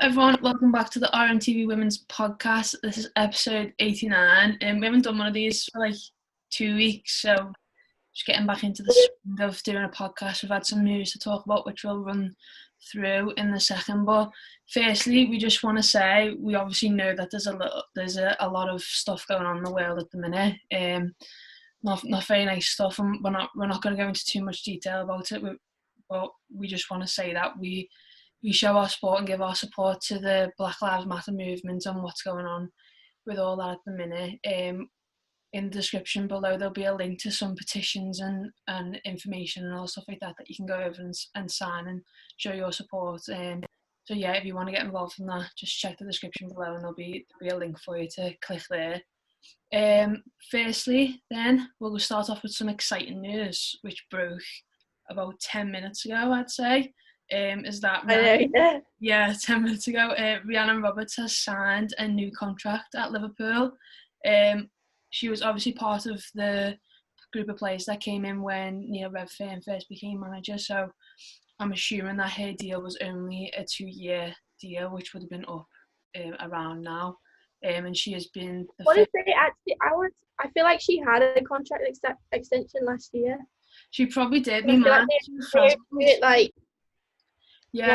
everyone, welcome back to the RMTV Women's Podcast. This is episode 89, and we haven't done one of these for like 2 weeks, so just getting back into the swing of doing a podcast. We've had some news to talk about, which we'll run through in the second. But firstly, we just want to say we obviously know that there's a lot of stuff going on in the world at the minute. Not very nice stuff, and we're not going to go into too much detail about it. But we just want to say that we show our support and give our support to the Black Lives Matter movement and what's going on with all that at the minute. In the description below, there'll be a link to some petitions and information and all stuff like that you can go over and sign and show your support. So yeah, if you want to get involved in that, just check the description below and there'll be a link for you to click there. Firstly, then, we'll start off with some exciting news, which broke about 10 minutes ago, I'd say. Is that right? 10 minutes ago. Rhiannon Roberts has signed a new contract at Liverpool. She was obviously part of the group of players that came in when Neil Redfern first became manager, so I'm assuming that her deal was only a 2-year deal, which would have been up around now. And she has been... What did they actually... I feel like she had a contract extension last year. She probably did. One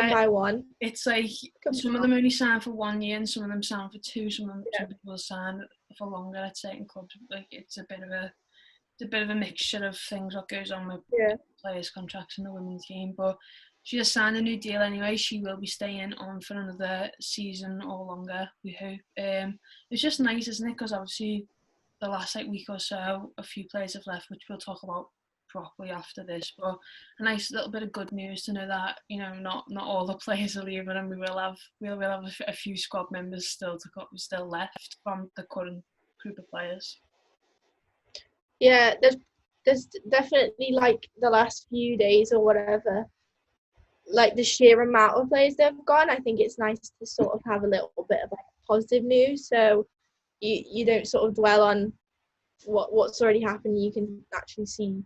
by one. It's like some of them only sign for 1 year and some of them sign for 2. Some people sign for longer at certain clubs. Like it's a bit of a mixture of things what goes on with players' contracts in the women's game. But she has signed a new deal anyway. She will be staying on for another season or longer, we hope. It's just nice, isn't it? Because obviously the last week or so, a few players have left, which we'll talk about properly after this, but a nice little bit of good news to know that, you know, not all the players are leaving, and we'll have a few squad members still left from the current group of players. Yeah, there's definitely, like, the last few days or whatever, like the sheer amount of players that have gone. I think it's nice to sort of have a little bit of like positive news, so you don't sort of dwell on what's already happened. You can actually see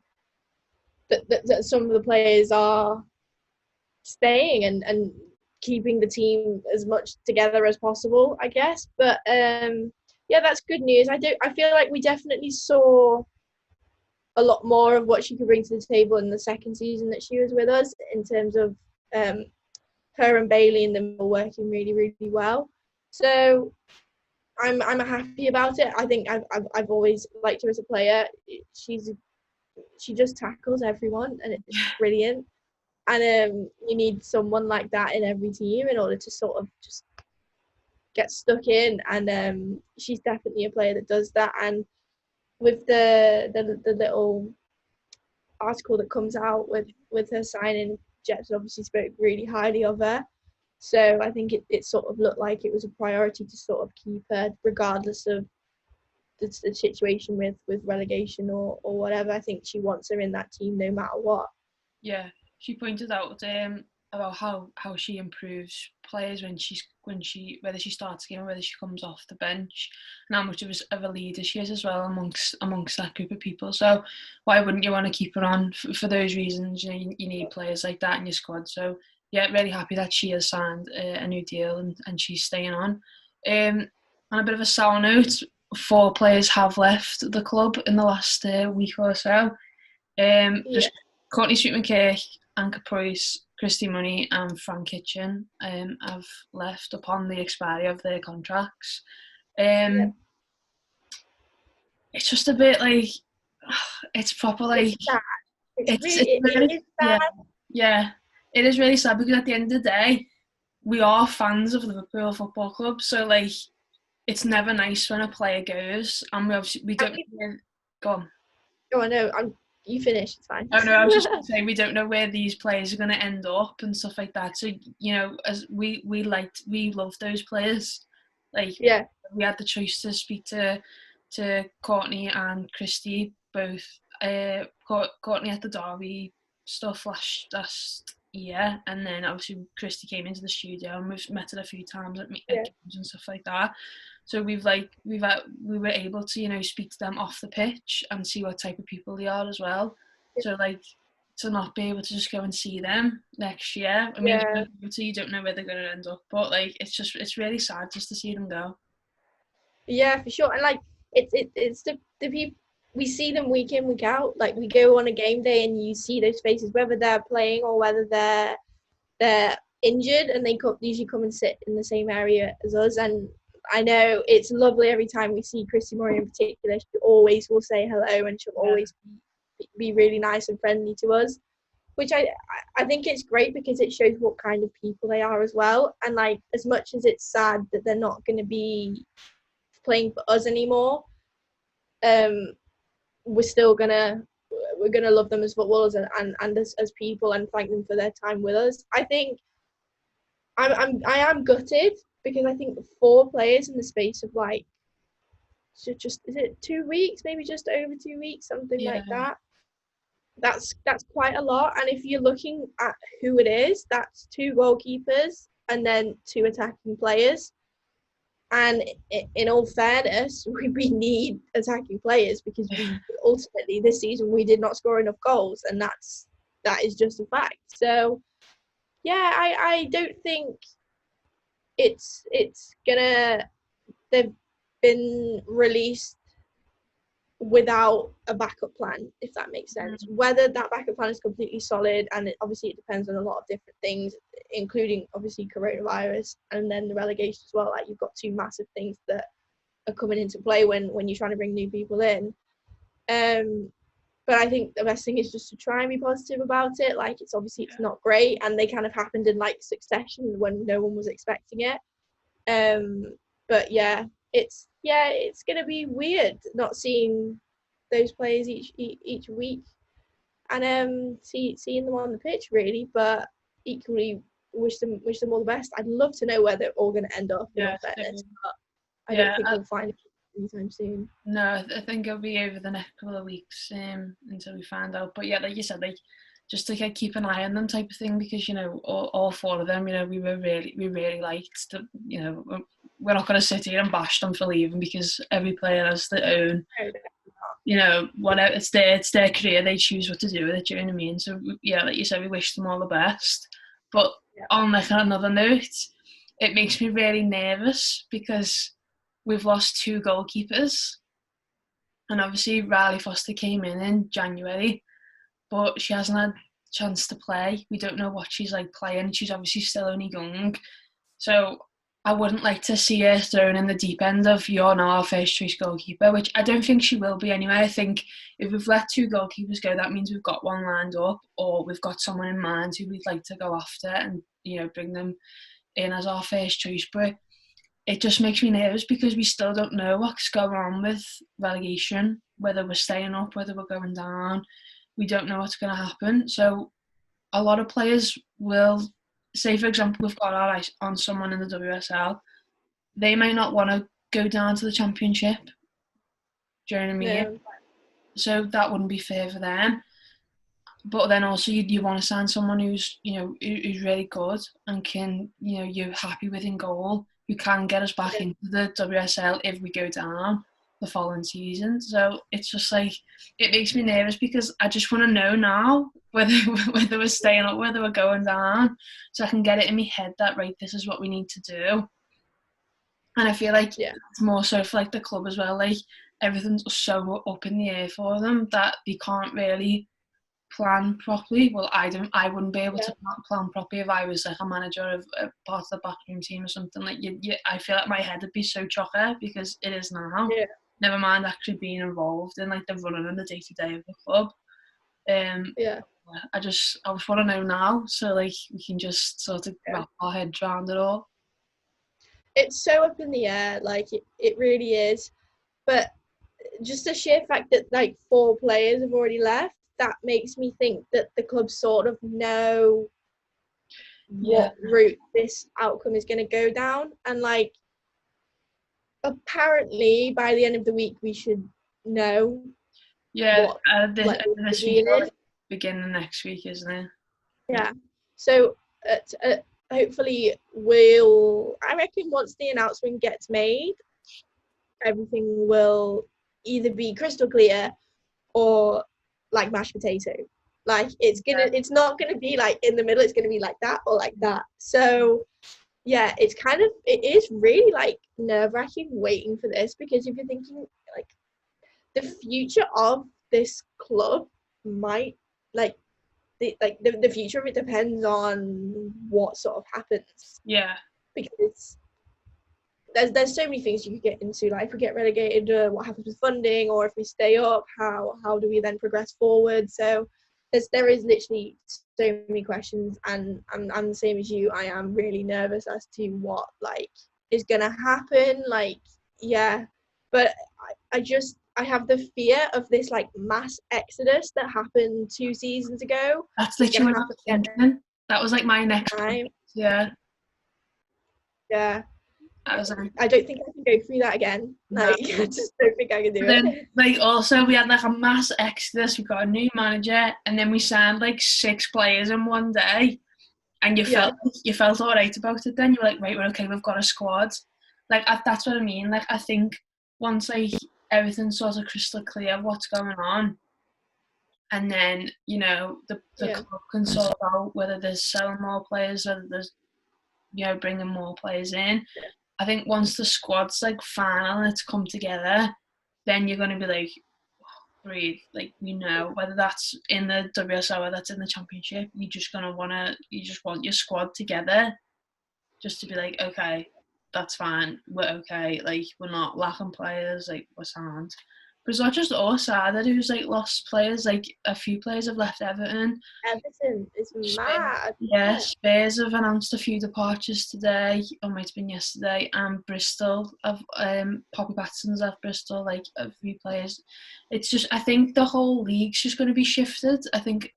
that some of the players are staying and keeping the team as much together as possible, I guess. But that's good news. I feel like we definitely saw a lot more of what she could bring to the table in the second season that she was with us, in terms of her and Bailey and them working really, really well. So I'm happy about it. I think I've always liked her as a player. She just tackles everyone and it's brilliant. And you need someone like that in every team in order to sort of just get stuck in. And she's definitely a player that does that. And with the little article that comes out with her signing, Jets obviously spoke really highly of her. So I think it sort of looked like it was a priority to sort of keep her, regardless of the situation with relegation or whatever. I think she wants her in that team no matter what. Yeah, she pointed out about how she improves players whether she starts a game or whether she comes off the bench, and how much of a leader she is as well amongst that group of people. So why wouldn't you want to keep her on for those reasons? You know, you need players like that in your squad. So yeah, really happy that she has signed a new deal and she's staying on. On a bit of a sour note, 4 players have left the club in the last week or so. Just Courtney Street-McKirk, Anka Price, Christy Money and Frank Kitchen have left upon the expiry of their contracts. It's just a bit like, it's proper like... It's sad. It is sad. Yeah, it is really sad, because at the end of the day, we are fans of Liverpool Football Club, so like, it's never nice when a player goes, and we don't... Go on. Oh, no, you finish, it's fine. Oh no, I was just going to say, we don't know where these players are going to end up and stuff like that. So, you know, as we love those players. Like, we had the choice to speak to Courtney and Christy, both. Courtney at the Derby stuff last year, and then obviously Christy came into the studio and we've met her a few times at games and stuff like that. So we were able to, you know, speak to them off the pitch and see what type of people they are as well. So like, to not be able to just go and see them next year. I mean, you don't know where they're going to end up, but like it's really sad just to see them go. Yeah, for sure. And like it's the people, we see them week in, week out. Like we go on a game day and you see those faces, whether they're playing or whether they're injured, and they usually come and sit in the same area as us. And I know it's lovely every time we see Christy Murray in particular. She always will say hello, and she'll always be really nice and friendly to us, which I think it's great because it shows what kind of people they are as well. And like, as much as it's sad that they're not going to be playing for us anymore, we're still gonna love them as footballers and as people, and thank them for their time with us. I think I am gutted because I think 4 players in the space of like just is it 2 weeks, maybe just over 2 weeks, something like that. That's quite a lot. And if you're looking at who it is, that's 2 goalkeepers and then 2 attacking players. And in all fairness, we need attacking players because ultimately this season we did not score enough goals, and that is just a fact. So yeah, I don't think it's gonna, they've been released without a backup plan, if that makes sense. Whether that backup plan is completely solid, and obviously it depends on a lot of different things, including obviously coronavirus and then the relegation as well. Like, you've got 2 massive things that are coming into play when you're trying to bring new people in. But I think the best thing is just to try and be positive about it. Like, it's not great, and they kind of happened in like succession when no one was expecting it. But yeah, it's gonna be weird not seeing those players each week, and seeing them on the pitch really. But equally, wish them all the best. I'd love to know where they're all going to end up. In all fairness, but I don't think we'll find it anytime soon. No, I think it'll be over the next couple of weeks until we find out. But yeah, like you said, like just to keep an eye on them type of thing, because all 4 of them, we really liked. We're not going to sit here and bash them for leaving, because every player has their own. Whatever, it's their career. They choose what to do with it. Do you know what I mean? So yeah, like you said, we wish them all the best. But on like another note, it makes me really nervous because we've lost 2 goalkeepers, and obviously Riley Foster came in January, but she hasn't had a chance to play. We don't know what she's like playing. She's obviously still only young, so I wouldn't like to see her thrown in the deep end of, you're now our first choice goalkeeper, which I don't think she will be anyway. I think if we've let 2 goalkeepers go, that means we've got one lined up, or we've got someone in mind who we'd like to go after and bring them in as our first choice. But it just makes me nervous because we still don't know what's going on with relegation, whether we're staying up, whether we're going down. We don't know what's going to happen. So a lot of players will, say for example, we've got our eyes on someone in the WSL. They may not want to go down to the Championship. Do you know what I mean? No. So that wouldn't be fair for them. But then also you want to sign someone who's who's really good and can you're happy with in goal, who can get us back into the WSL if we go down the following season. So it's just like, it makes me nervous because I just want to know now whether we're staying up, whether we're going down, so I can get it in my head that, right, this is what we need to do. And I feel like it's more so for like the club as well. Like, everything's so up in the air for them that they can't really plan properly. Well, I wouldn't be able to plan properly if I was like a manager of a part of the backroom team or something. Like, I feel like my head would be so chocker because it is now. Never mind actually being involved in like the running and the day-to-day of the club. I just want to know now, so like we can just sort of wrap our heads around it all. It's so up in the air, like it really is. But just the sheer fact that like 4 players have already left, that makes me think that the club sort of know what route this outcome is going to go down. And like, apparently by the end of the week we should know. This week, beginning of next week, isn't it? Yeah. So hopefully I reckon once the announcement gets made, everything will either be crystal clear or like mashed potato. Like it's not gonna be like in the middle. It's gonna be like that or like that. So yeah, it is really like nerve-wracking waiting for this, because if you're thinking like the future of this club might the future of it depends on what sort of happens. Yeah. Because there's so many things you could get into, like if we get relegated, what happens with funding, or if we stay up, how do we then progress forward? So there is literally so many questions, and I'm the same as you. I am really nervous as to what like is gonna happen. Like, yeah, but I have the fear of this like mass exodus that happened 2 seasons ago. That's Is literally gonna what I was happen thinking. That was like my next time. point. Yeah. Yeah. I was like, I don't think I can go through that again. no. Like, I just don't think I can do Then, it. like, also we had like a mass exodus. We got a new manager, and then we signed like 6 players in one day. And you felt all right about it. Then you were like, right, we're okay. We've got a squad. Like that's what I mean. Like I think once like everything's sort of crystal clear what's going on, and then the club can sort out whether there's selling more players, whether there's bringing more players in. I think once the squad's like final and it's come together, then you're going to be like, breathe. Like, whether that's in the WSL or that's in the Championship, you just want your squad together just to be like, okay, that's fine, we're okay, like we're not lacking players, like we're sound. But it's not just us either who's like lost players. Like a few players have left Everton. Everton is mad. Yeah, Spurs have announced a few departures today, or might have been yesterday, and Bristol have Poppy Paterson's left Bristol, like a few players. It's just, I think the whole league's just going to be shifted. I think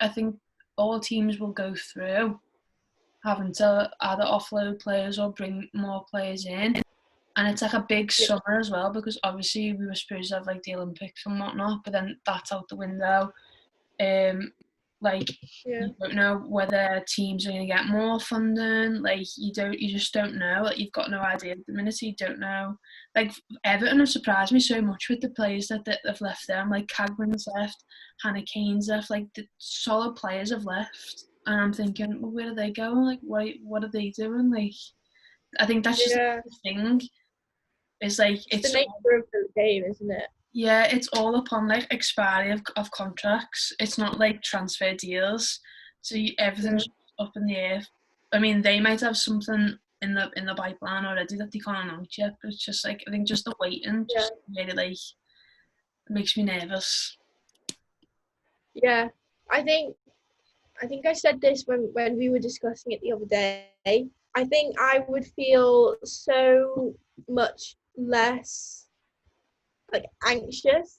all teams will go through having to either offload players or bring more players in. And it's like a big summer as well, because obviously we were supposed to have like the Olympics and whatnot, but then that's out the window. You don't know whether teams are going to get more funding. Like you just don't know. Like you've got no idea at the minute. So you don't know. Like Everton have surprised me so much with the players that have left them. Like Cagman's left, Hannah Kane's left. Like the solid players have left, and I'm thinking, well, where are they going? Like what are they doing? Like I think that's just the thing. It's like it's the nature of the game, isn't it? Yeah, it's all upon like expiry of contracts. It's not like transfer deals, so everything's up in the air. I mean, they might have something in the pipeline already that they can't announce yet, but it's just like I think just the waiting just really like makes me nervous. Yeah, I think I said this when we were discussing it the other day. I think I would feel so much less like anxious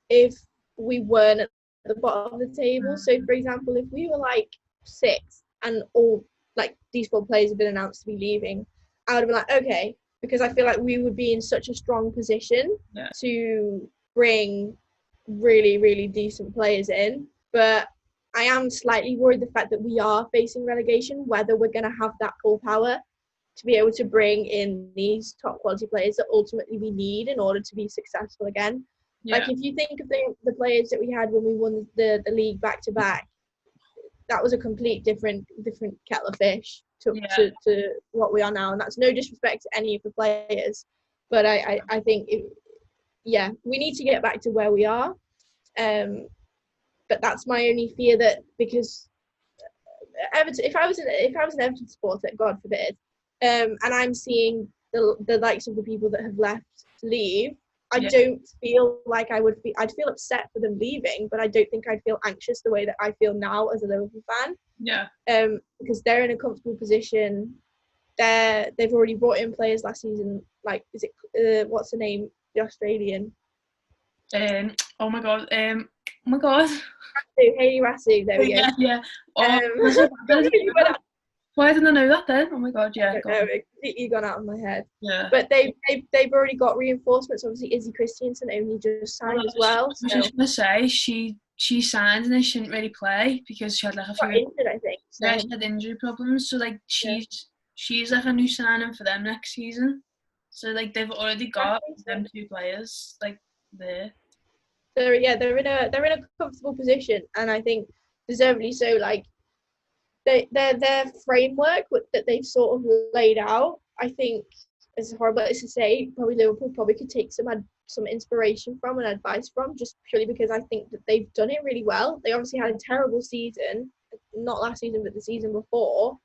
if we weren't at the bottom of the table. So for example, if we were like 6 and all like these 4 players have been announced to be leaving, I would have been like, okay, because I feel like we would be in such a strong position to bring really, really decent players in. But I am slightly worried the fact that we are facing relegation, whether we're going to have that full power to be able to bring in these top quality players that ultimately we need in order to be successful again. Like if you think of the players that we had when we won the league back to back, that was a complete different kettle of fish to what we are now, and that's no disrespect to any of the players, but I think we need to get back to where we are, but that's my only fear, that because Everton, if I was an Everton supporter, God forbid, and I'm seeing the likes of the people that have left leave, I don't feel like I'd feel upset for them leaving, but I don't think I'd feel anxious the way that I feel now as a Liverpool fan. Yeah. Because they're in a comfortable position. They've already brought in players last season. Like, is it what's the name? The Australian. Oh my god. Hayley Rasu. There we go. Yeah. Why didn't I know that then? Oh my god, yeah. It completely gone out of my head. Yeah. But they've already got reinforcements. Obviously, Izzy Christiansen only just signed as well. I was just gonna say she signed and then she didn't really play because she had like a few injured, I think. So. Yeah, she had injury problems. So like she's like a new signing for them next season. So like they've already got them 2 players like there. They're in a comfortable position, and I think deservedly so. Like their framework that they've sort of laid out, I think, as horrible as to say, probably Liverpool probably could take some inspiration from and advice from, just purely because I think that they've done it really well. They obviously had a terrible season, not last season but the season before,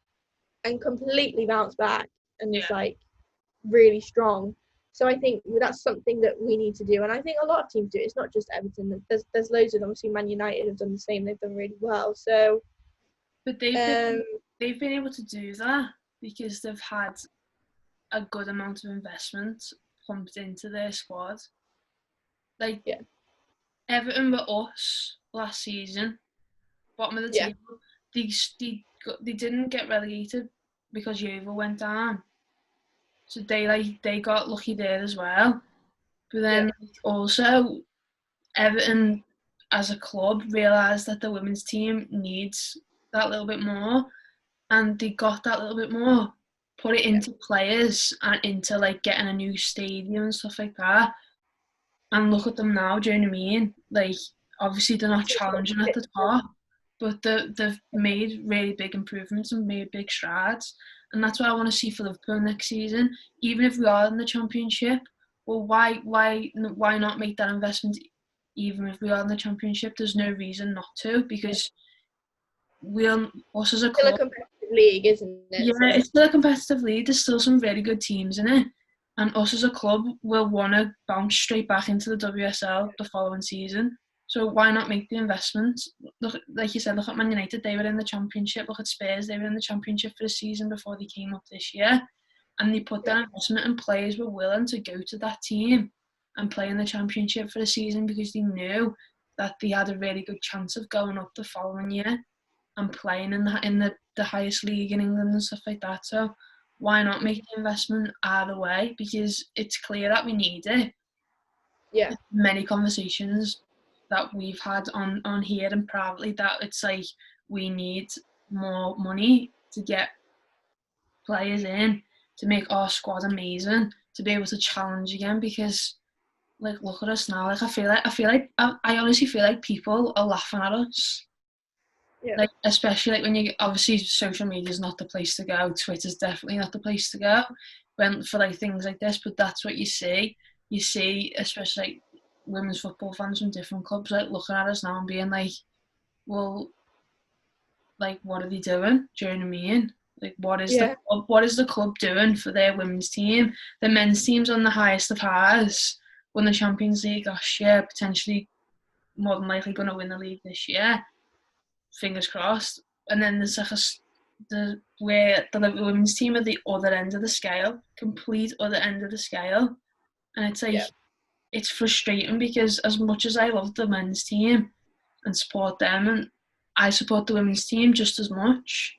and completely bounced back and is like really strong. So I think that's something that we need to do, and I think a lot of teams do. It's not just Everton. There's loads of them. Obviously Man United have done the same. They've done really well. So but they've been able to do that because they've had a good amount of investment pumped into their squad. Like Everton were us last season, bottom of the table. They didn't get relegated because Juve went down, so they got lucky there as well. But then also Everton as a club realised that the women's team needs that little bit more, and they got that little bit more, put it into players and into like getting a new stadium and stuff like that. And look at them now, do you know what I mean? Like, obviously they're not challenging at the top, but they've made really big improvements and made big strides. And that's what I want to see for Liverpool next season. Even if we are in the Championship, well, why not make that investment? Even if we are in the Championship, there's no reason not to, because us as a club, still a competitive league, isn't it? Yeah, so it's still a competitive league. There's still some really good teams in it. And us as a club will want to bounce straight back into the WSL the following season. So why not make the investment? Look, like you said, look at Man United. They were in the Championship. Look at Spurs. They were in the Championship for a season before they came up this year. And they put that investment, and players were willing to go to that team and play in the Championship for a season because they knew that they had a really good chance of going up the following year and playing in the highest league in England and stuff like that. So why not make the investment either way? Because it's clear that we need it. Yeah. Many conversations that we've had on here and privately that it's like we need more money to get players in to make our squad amazing, to be able to challenge again, because like look at us now. Like I honestly feel like people are laughing at us. Yeah. Like, especially like when you obviously social media is not the place to go. Twitter's definitely not the place to go when for like things like this. But that's what you see. You see, especially like women's football fans from different clubs, like looking at us now and being like, "Well, like what are they doing? Do you know what I mean? Like what is the club doing for their women's team? The men's team's on the highest of highs. Won the Champions League last year, potentially more than likely going to win the league this year. Fingers crossed." And then there's like where the women's team at the other end of the scale, complete other end of the scale, and it's like it's frustrating because as much as I love the men's team and support them, and I support the women's team just as much.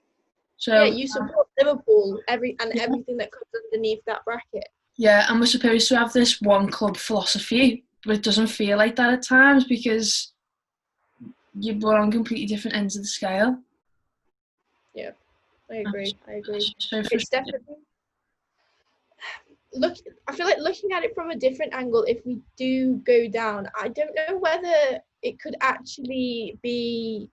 So you support Liverpool everything that comes underneath that bracket. Yeah, and we're supposed to have this one club philosophy, but it doesn't feel like that at times because we're on completely different ends of the scale. Yeah, I agree. So it's definitely I feel like looking at it from a different angle, if we do go down, I don't know whether it could actually be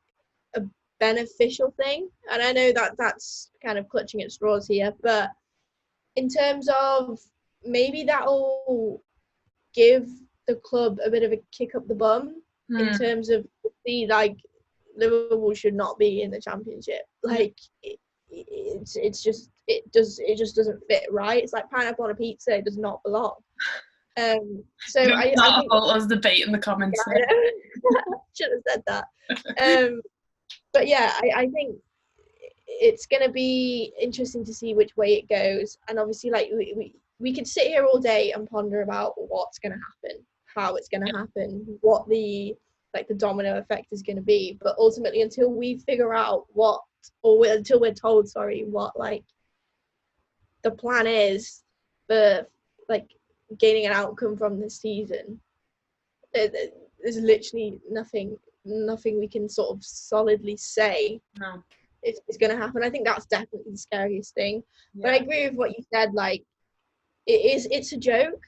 a beneficial thing. And I know that that's kind of clutching at straws here, but in terms of maybe that'll give the club a bit of a kick up the bum in terms of like Liverpool should not be in the Championship. Like it just doesn't fit right. It's like pineapple on a pizza. It does not belong. So I think I was debating the comments. Yeah, should have said that. But yeah, I think it's going to be interesting to see which way it goes. And obviously, like we could sit here all day and ponder about what's going to happen, how it's going to happen, what the domino effect is going to be. But ultimately, until we figure out until we're told, what like the plan is for like gaining an outcome from this season, there's literally nothing we can sort of solidly say. No. It's going to happen. I think that's definitely the scariest thing. But I agree with what you said. Like, it's a joke.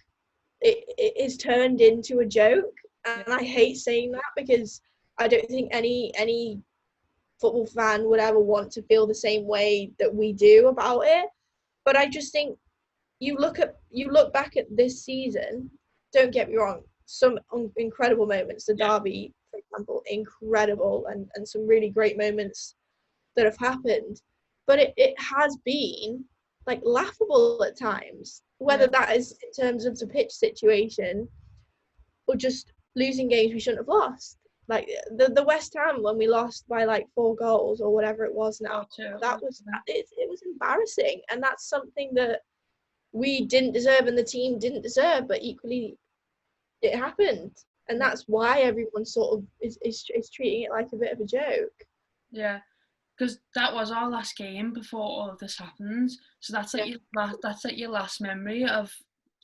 It is turned into a joke, and I hate saying that because I don't think any football fan would ever want to feel the same way that we do about it. But I just think you look back at this season, don't get me wrong, some incredible moments. The derby, for example, incredible, and some really great moments that have happened. But it has been like laughable at times, whether that is in terms of the pitch situation or just losing games we shouldn't have lost. Like the West Ham, when we lost by like 4 goals or whatever it was now, that was it was embarrassing, and that's something that we didn't deserve and the team didn't deserve, but equally it happened, and that's why everyone sort of is treating it like a bit of a joke. Yeah, because that was our last game before all of this happened, so that's like your last memory of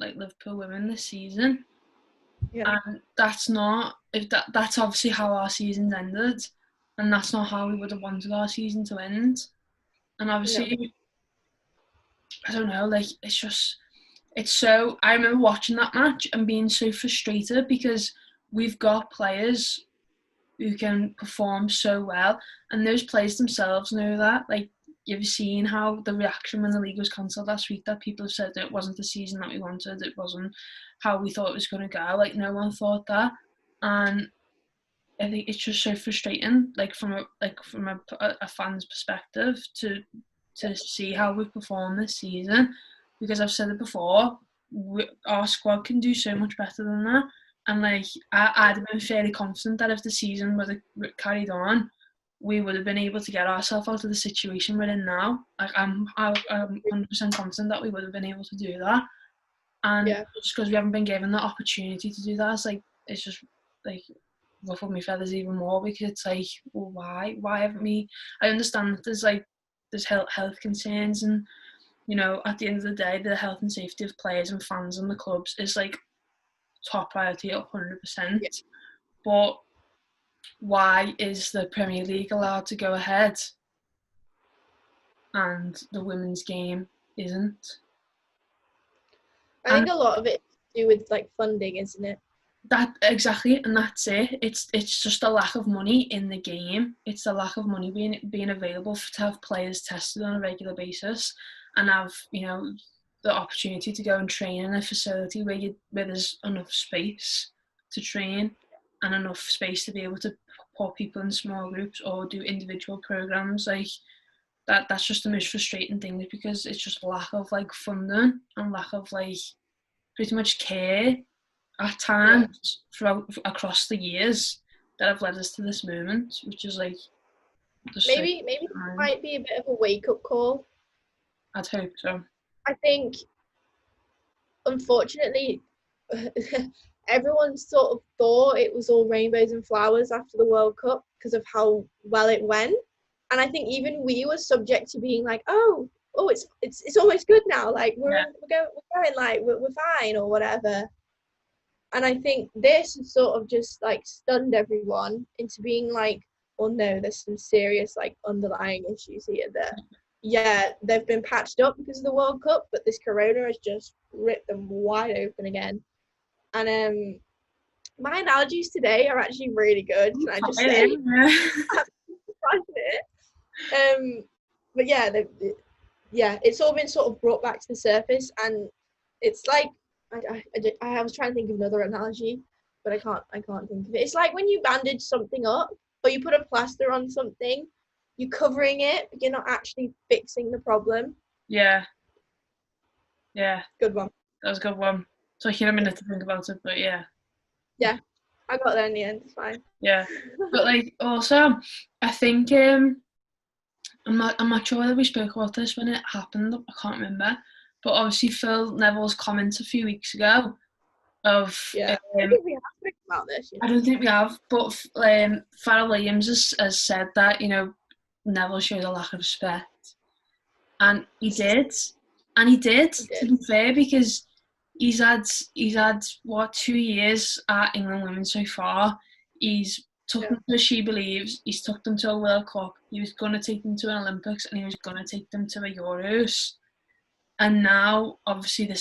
like Liverpool women this season. And that's obviously how our season's ended, and that's not how we would have wanted our season to end. And obviously, I don't know, like I remember watching that match and being so frustrated because we've got players who can perform so well, and those players themselves know that. Like, you've seen how the reaction when the league was cancelled last week, that people have said that it wasn't the season that we wanted, it wasn't how we thought it was going to go. Like, no one thought that, and I think it's just so frustrating, like from a fan's perspective, to see how we've performed this season, because I've said it before, our squad can do so much better than that. And like I'd have been fairly confident that if the season would have carried on, we would have been able to get ourselves out of the situation we're in now. Like I'm 100% confident that we would have been able to do that. And just because we haven't been given the opportunity to do that, it's just like ruffled my feathers even more, because it's like, well, why haven't we? I understand that there's health concerns, and you know, at the end of the day, the health and safety of players and fans and the clubs is like top priority 100%. But why is the Premier League allowed to go ahead and the women's game isn't? I think a lot of it is to do with like funding, isn't it? That exactly, and that's it. It's just a lack of money in the game. It's the lack of money being available to have players tested on a regular basis, and have, you know, the opportunity to go and train in a facility where there's enough space to train and enough space to be able to put people in small groups or do individual programs. Like that's just the most frustrating thing, because it's just lack of like funding and lack of like pretty much care at times across the years that have led us to this moment, which is like maybe it might be a bit of a wake-up call. I'd hope so. I think, unfortunately, everyone sort of thought it was all rainbows and flowers after the World Cup because of how well it went, and I think even we were subject to being like, oh, it's almost good now. Like we're going like we're fine or whatever. And I think this has sort of just like stunned everyone into being like, well, no, there's some serious like underlying issues here that, they've been patched up because of the World Cup, but this corona has just ripped them wide open again. And my analogies today are actually really good. Can I just say? But it's all been sort of brought back to the surface, and it's like I was trying to think of another analogy, but I can't think of it. It's like when you bandage something up or you put a plaster on something, you're covering it, but you're not actually fixing the problem. Yeah. Good one. That was a good one. So I had a minute to think about it, but yeah. Yeah, I got there in the end. It's fine. Yeah, but like also, I think I'm not sure whether we spoke about this when it happened. I can't remember. But obviously, Phil Neville's comments a few weeks ago of I don't think we have spoken about this. I don't think we have, but Pharrell Williams has said that, you know, Neville showed a lack of respect, and he did, to be fair, because he's had 2 years at England women so far. He's took them to She Believes. He's took them to a World Cup. He was going to take them to an Olympics, and he was going to take them to a Euros. And now, obviously, the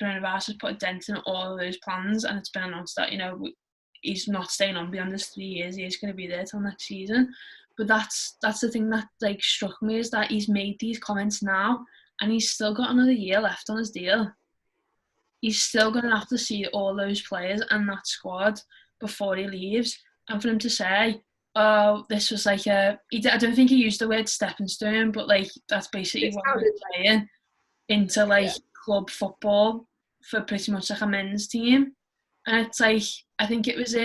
coronavirus has put a dent in all of those plans, and it's been announced that, you know, he's not staying on beyond this 3 years. He is going to be there till next season. But that's the thing that like struck me, is that he's made these comments now, and he's still got another year left on his deal. He's still going to have to see all those players and that squad before he leaves. And for him to say, oh, this was like I don't think he used the word stepping stone, but like that's basically what we're playing into like club football for pretty much like a men's team. And it's like, I think it was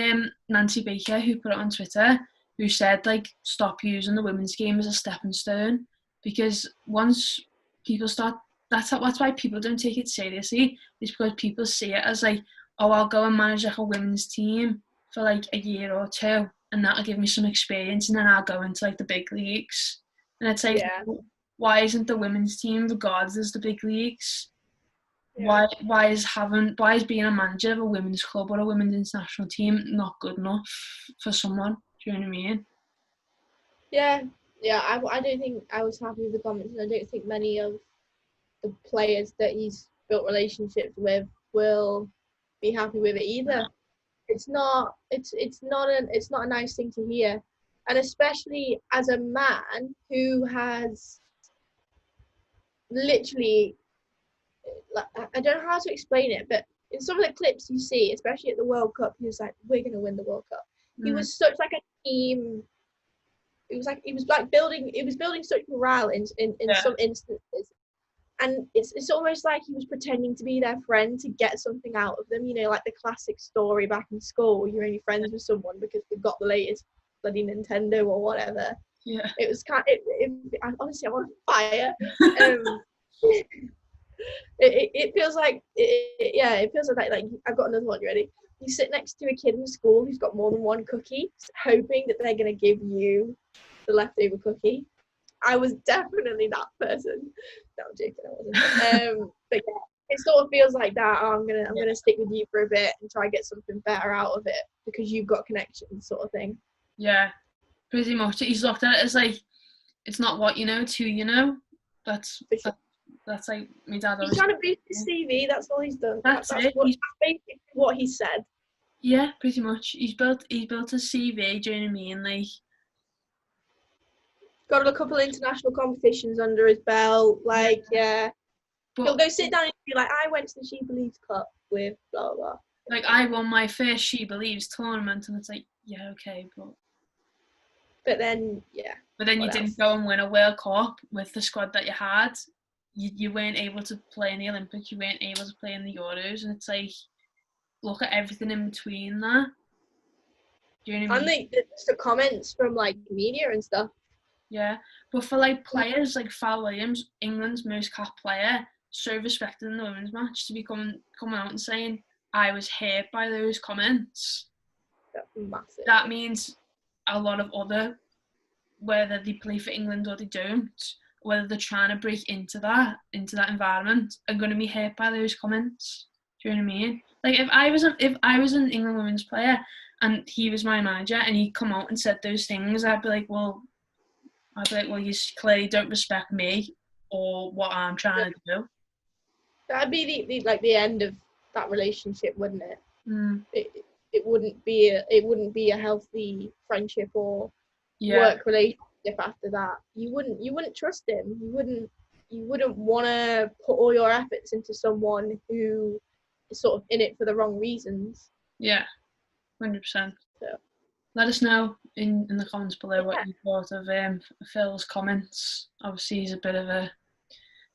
Nancy Baker who put it on Twitter, who said like, stop using the women's game as a stepping stone, because once people start, that's why people don't take it seriously, is because people see it as like, oh, I'll go and manage like a women's team for like a year or two, and that'll give me some experience, and then I'll go into like the big leagues. And it's like, why isn't the women's team regarded as the big leagues? Yeah. Why is being a manager of a women's club or a women's international team not good enough for someone? Do you know what I mean? Yeah. I don't think I was happy with the comments, and I don't think many of the players that he's built relationships with will be happy with it either. It's not a nice thing to hear, and especially as a man who has literally, like, I don't know how to explain it, but in some of the clips you see, especially at the World Cup, he was like, we're going to win the World Cup. He was such like a team. It was building such morale in some instances. And it's almost like he was pretending to be their friend to get something out of them, you know, like the classic story back in school, you're only friends with someone because they've got the latest bloody Nintendo or whatever. Yeah. It was honestly, I want to fire. It feels like, it feels like I've got another one, you ready? You sit next to a kid in school who's got more than one cookie, hoping that they're going to give you the leftover cookie. I was definitely that person. No, I'm joking, I wasn't. But yeah, it sort of feels like that. Oh, I'm gonna stick with you for a bit and try and get something better out of it because you've got connections, sort of thing. Yeah, pretty much. He's looked at it as like, it's not what you know, it's who you know. That's like my dad. He's trying to boost his CV. That's all he's done. That's it. Basically what he said. Yeah, pretty much. He's built a CV. Do you know what I mean? Like, got a couple of international competitions under his belt. Like, yeah. But he'll go sit down and be like, I went to the She Believes Cup with blah, blah. Like, I won my first She Believes tournament, and it's like, yeah, okay, but then, yeah. But then you didn't go and win a World Cup with the squad that you had. You weren't able to play in the Olympics. You weren't able to play in the Euros, and it's like, look at everything in between that. Do you know what I mean? And the comments from like media and stuff. Yeah, but for like players like Fal Williams, England's most capped player, so respected in the women's match, to be coming out and saying, I was hurt by those comments. That's massive. That means a lot of other, whether they play for England or they don't, whether they're trying to break into that environment, are going to be hurt by those comments. Do you know what I mean? Like, if I was an England women's player and he was my manager and he'd come out and said those things, I'd be like, well, you clearly don't respect me or what I'm trying to do. That'd be the end of that relationship, wouldn't it? Mm. It wouldn't be a healthy friendship or work relationship after that. You wouldn't trust him. You wouldn't want to put all your efforts into someone who is sort of in it for the wrong reasons. Yeah, 100%. So. Let us know in the comments below what you thought of Phil's comments. Obviously, he's a bit of a...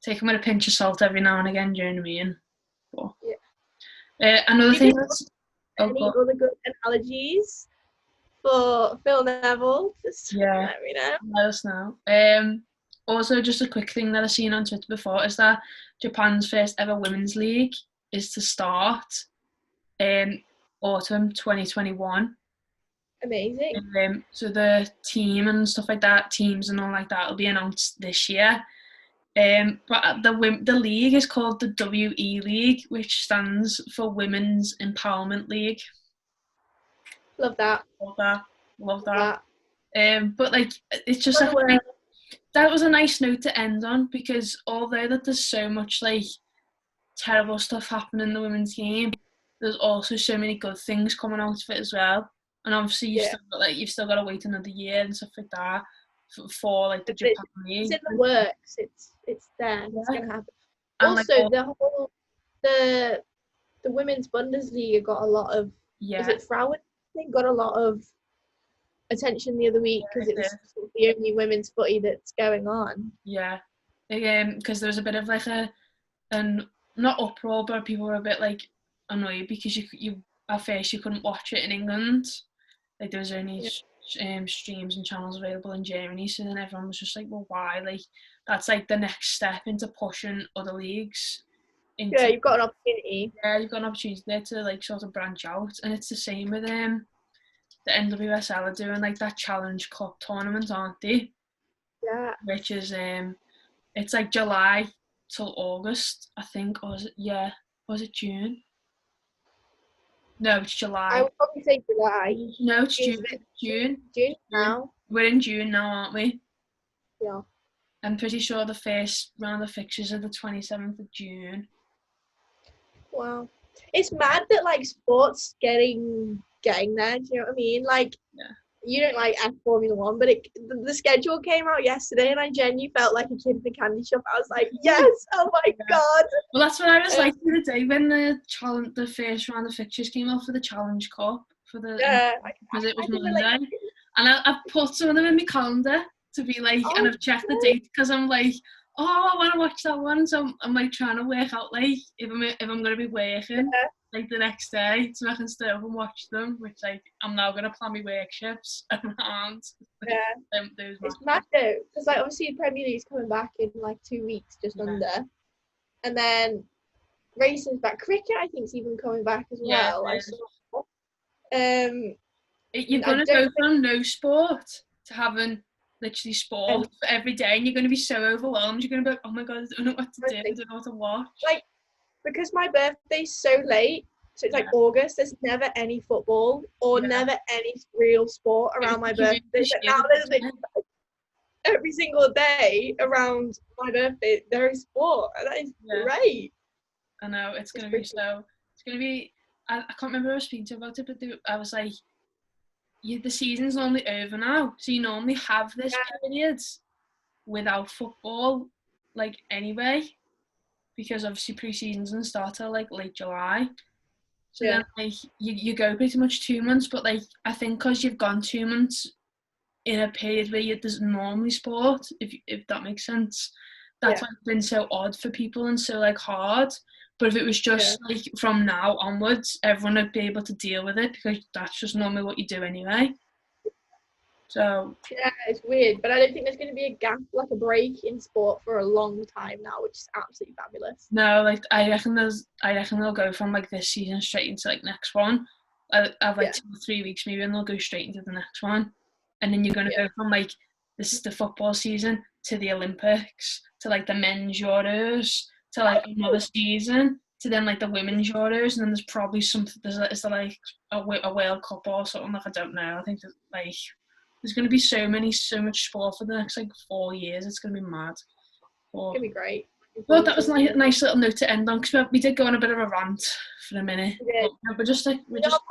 Take him with a pinch of salt every now and again, do you know what I mean? But, another thing that's... Any other good analogies for Phil Neville? Just let me know. Let us know. Also, just a quick thing that I've seen on Twitter before is that Japan's first ever women's league is to start autumn 2021. Amazing. So the team and stuff like that, teams and all like that, will be announced this year. But the league is called the WE League, which stands for Women's Empowerment League. Love that. Love that. But like, it's just like, that was a nice note to end on, because although that there's so much like terrible stuff happening in the women's game, there's also so many good things coming out of it as well. And obviously you've still got to wait another year and stuff like that for like the Japan League. It's in the works. It's there. It's gonna happen. And also, the women's Bundesliga got a lot of. Is it Frauen? I think got a lot of attention the other week because it was sort of the only women's footy that's going on. Yeah, because there was a bit of like not uproar, but people were a bit like annoyed because you at first you couldn't watch it in England. Like there was only streams and channels available in Germany, so then everyone was just like, well, why? Like that's like the next step into pushing other leagues. You've got an opportunity. Yeah, you've got an opportunity there to like sort of branch out, and it's the same with the NWSL are doing like that Challenge Cup tournament, aren't they? Yeah. Which is it's like July till August, I think, or was it June? No, it's July. I would probably say July. No, it's June. June now. We're in June now, aren't we? Yeah. I'm pretty sure the first round of fixtures are the 27th of June. Wow. It's mad that like sports getting there, do you know what I mean? Like you don't like Formula 1, but the schedule came out yesterday and I genuinely felt like a kid in the candy shop. I was like, yes, oh my god. Well, that's what I was like the other day when the first round of fixtures came out for the Challenge Cup because it was Monday. And I've put some of them in my calendar to be like, and I've checked the date because I'm like, I want to watch that one. So I'm like trying to work out like if I'm going to be working like the next day so I can stay up and watch them, which like I'm now going to plan my work shifts around. It's mad though because like obviously the Premier League's coming back in like 2 weeks just under, and then racing's back. Cricket I think's even coming back as well. I saw. You're going to go from no sport to having literally sport for every day, and you're going to be so overwhelmed. You're going to be like, oh my god, I don't know what to do, I don't know what to watch. Like, because my birthday's so late, so it's like August, there's never any football or never any real sport around my birthday. But now there's like every single day around my birthday, there is sport, and that is great. I know, it's going to be, I can't remember who I was speaking to about it, but I was like, the season's normally over now, so you normally have this period without football, like anyway, because obviously pre-seasons and start till like late July. So then like you go pretty much 2 months, but like I think because you've gone 2 months in a period where there's normally sport, if that makes sense, that's why it's been so odd for people and so like hard. But if it was just like from now onwards, everyone would be able to deal with it because that's just normally what you do anyway. So it's weird, but I don't think there's going to be a gap, like a break in sport for a long time now, which is absolutely fabulous. No, like I reckon they'll go from like this season straight into like next one. I've like 2 or 3 weeks maybe, and they'll go straight into the next one, and then you're going to go from like this is the football season to the Olympics to like the men's Euros to like another season to then like the women's Euros, and then there's probably something. Is there like a World Cup or something? Like I don't know. I think that like there's going to be so much sport for the next like 4 years. It's going to be mad. It's going to be great. Well, that was like a nice little note to end on because we did go on a bit of a rant for a minute. But we're just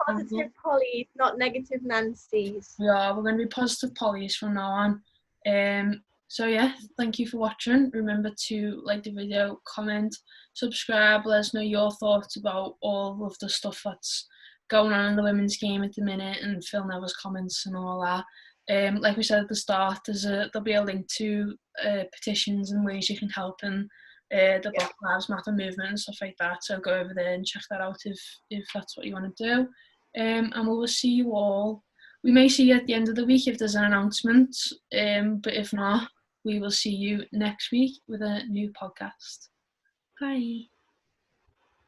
positive Polly's, not negative Nancy's. Yeah, we're going to be positive Polly's from now on. So yeah, thank you for watching. Remember to like the video, comment, subscribe, let us know your thoughts about all of the stuff that's going on in the women's game at the minute and Phil Neville's comments and all that. Like we said at the start, there'll be a link to petitions and ways you can help in the Black Lives Matter movement and stuff like that. So go over there and check that out if that's what you want to do. And we will see you all. We may see you at the end of the week if there's an announcement. But if not, we will see you next week with a new podcast. Bye.